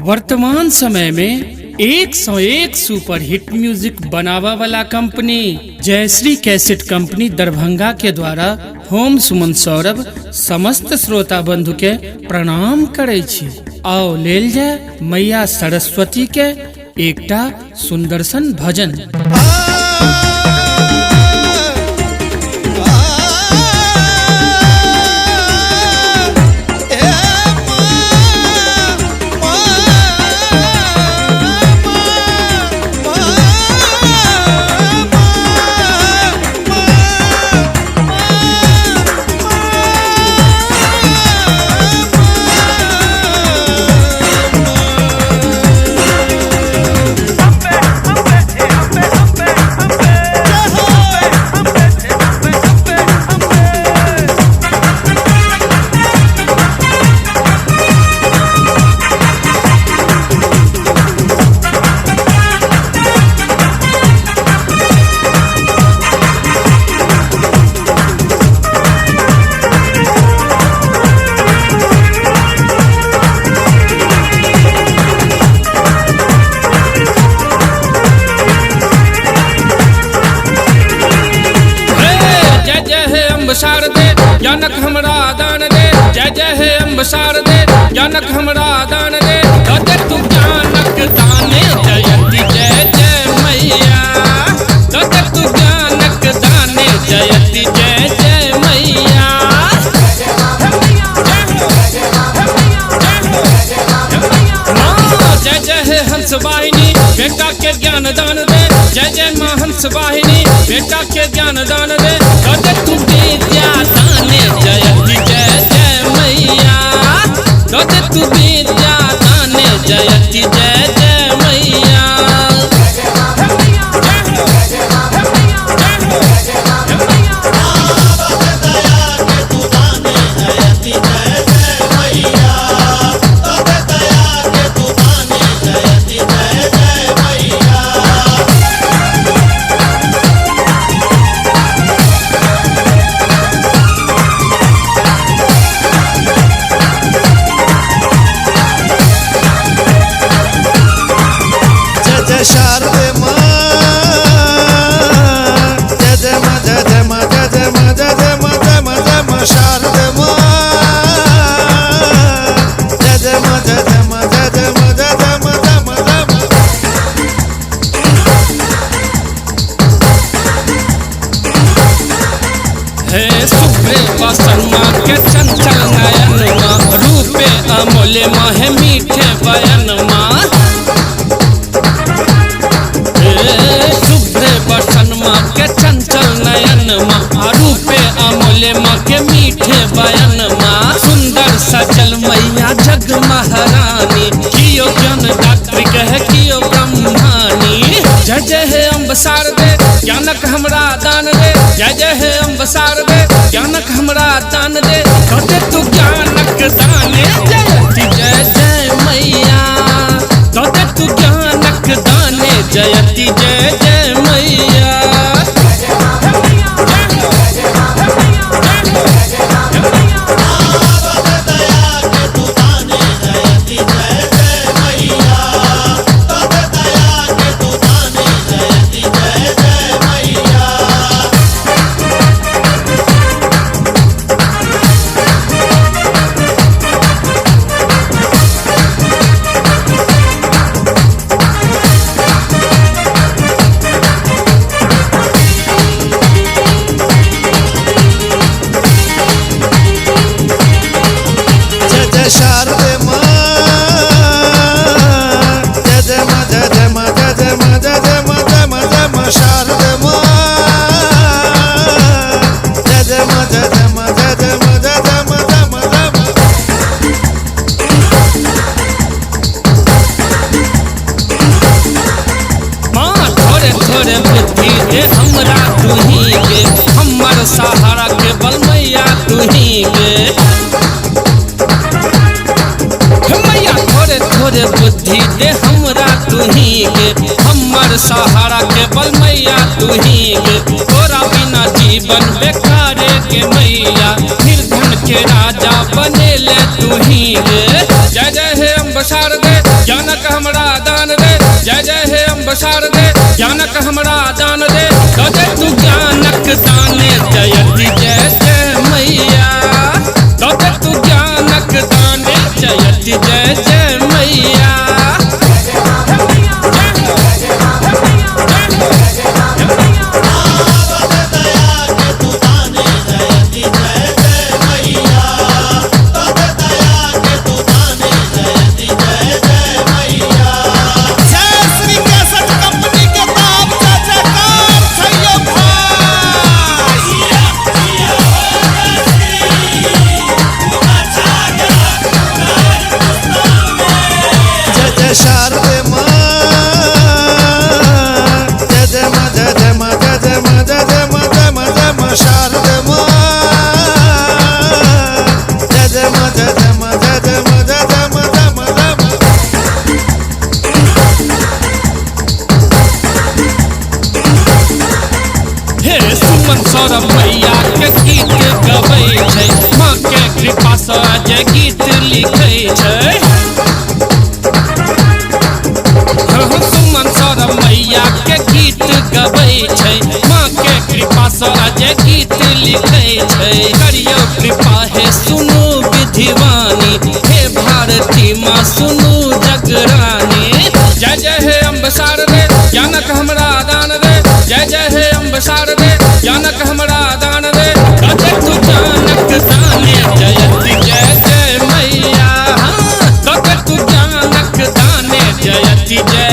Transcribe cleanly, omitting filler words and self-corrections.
वर्तमान समय में 101 सुपर हिट म्यूजिक बनावा वाला company Jayshree cassette company Darbhanga के द्वारा होम सुमन सौरभ समस्त श्रोता बंधु के प्रणाम करे छी। आओ लेल जाय मैया सरस्वती के एकटा सुंदरसन भजन। शारदे ज्ञानक हमरा दान दे, जय जय हे अम्ब शारदे ज्ञानक हमरा दान दे। दे तू ज्ञानक दाने जयति जय जय मैया, दे तू ज्ञानक दाने जयति जय जय मैया। जय जय हे हंस वाहिनी बेटा के ज्ञान दान दे, जय जय माँ हंस वाहिनी बेटा के ज्ञान दान दे। दे तू विद्या दाने जयति जय जय मैया, दे तू विद्या दाने जयति जय जय मैया। शारदे माँ जय जय माँ जय जय माँ जय जय माँ जय जय माँ जय माँ जय माँ शारदे माँ जय जय माँ जय जय माँ जय जय माँ जय जय माँ जय माँ जय माँ। हे शुभ्रे वसनमा के चंचल नयन माँ, रूपे अमूल्य माँ है मीठे बयन माँ। शुभ्रे बसन माँ के चंचल नयन माँ, रूपे अमूल्य माँ के मीठे बयन माँ। सुंदर सचल मैया जग महारानी, कियो ज्ञान दात्री कह कियो ब्रह्मानी। जय जय हे अम्ब शारदे ज्ञानक हमरा दान दे, जय जय हे अम्ब शारदे ज्ञानक हमरा दान दे। दे तू ज्ञानक दाने जयति जय जय मैया, दे तू ज्ञानक दाने जयति जय जय मैया। शारदे माँ जय जय माँ जय जय माँ जय जय माँ जय जय माँ जय माँ जय माँ शारदे माँ जय जय माँ जय जय माँ जय जय माँ जय जय माँ जय माँ जय माँ। माँ थोड़े थोड़े बुद्धि दे हमरा तुही के, हमर सहारा के बल मैया तुही के। मैया थोड़े थोड़े बुद्धि दे हमरा तुही के, हमर सहारा के बल मैया तुही के। तोरा बिना जीवन बेकारे के मैया, निर्धन के राजा बने ले तुही गे। जय जय हे अम्ब शारदे ज्ञानक हमरा दान दे, जय जय हे अम्ब शारदे, ज्ञानक हमरा दान दे, दे तू ज्ञानक दाने जयति जय जय मैया, दे तू ज्ञानक दाने जयति जय जय मैया। शारदे माँ जय जय माँ जय जय माँ जय जय माँ जय जय माँ जय माँ जय माँ शारदे माँ जय जय माँ जय जय माँ जय जय माँ जय जय माँ जय माँ जय माँ। हे सुमन सौरभ मैया के गीत गबै छै, माँ के कृपा सँ जे गीत लिखै छै। सुमन सौरभ मैया के गीत गबै छै, माँ के कृपा सँ जे गीत लिखै छै। करियो कृपा हे सुनू विधिवानी, हे भारती माँ सुनू जगरानी। जय जय हे अम्ब शारदे, ज्ञानक हमरा दान दे, जय जय हे अम्ब शारदे, ज्ञानक हमरा दान दे, दे तू ज्ञानक दाने जयति जय जय मैया, दे तू ज्ञानक दाने जयति जय